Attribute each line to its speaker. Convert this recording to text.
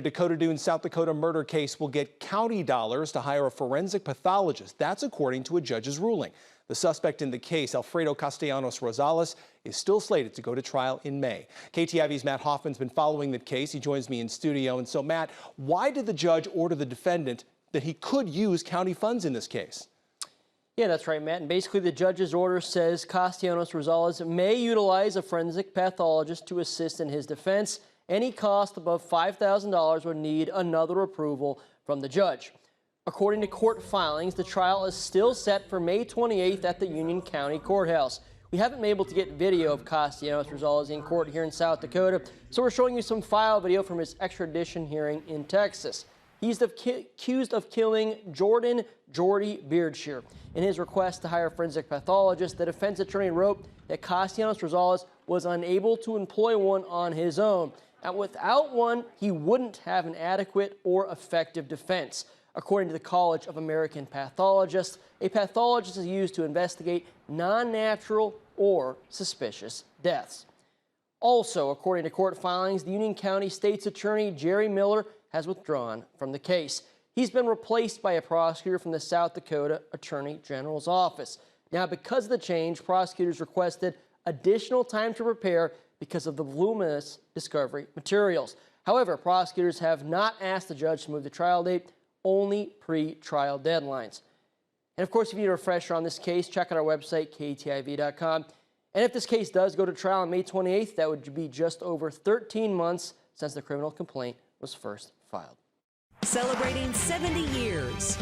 Speaker 1: Dakota Dunes, South Dakota murder case will get county dollars to hire a forensic pathologist. That's according to a judge's ruling. The suspect in the case, Alfredo Castellanos-Rosales, is still slated to go to trial in May. KTIV's Matt Hoffman's been following the case. He joins me in studio. And so, Matt, why did the judge order the defendant that he could use county funds in this case?
Speaker 2: Yeah, that's right, Matt. And basically, the judge's order says Castellanos-Rosales may utilize a forensic pathologist to assist in his defense. Any cost above $5,000 would need another approval from the judge. According to court filings, the trial is still set for May 28th at the Union County Courthouse. We haven't been able to get video of Castellanos-Rosales in court here in South Dakota, so we're showing you some file video from his extradition hearing in Texas. He's accused of killing Jordan "Jordy" Beardshear. In his request to hire a forensic pathologist, the defense attorney wrote that Castellanos-Rosales was unable to employ one on his own. And without one, he wouldn't have an adequate or effective defense. According to the College of American Pathologists, a pathologist is used to investigate non-natural or suspicious deaths. Also, according to court filings, the Union County State's Attorney Jerry Miller has withdrawn from the case. He's been replaced by a prosecutor from the South Dakota Attorney General's office. Now, because of the change, prosecutors requested additional time to prepare because of the voluminous discovery materials. However, prosecutors have not asked the judge to move the trial date, only pre-trial deadlines. And of course, if you need a refresher on this case, check out our website, ktiv.com. And if this case does go to trial on May 28th, that would be just over 13 months since the criminal complaint was first filed.
Speaker 3: Celebrating 70 years.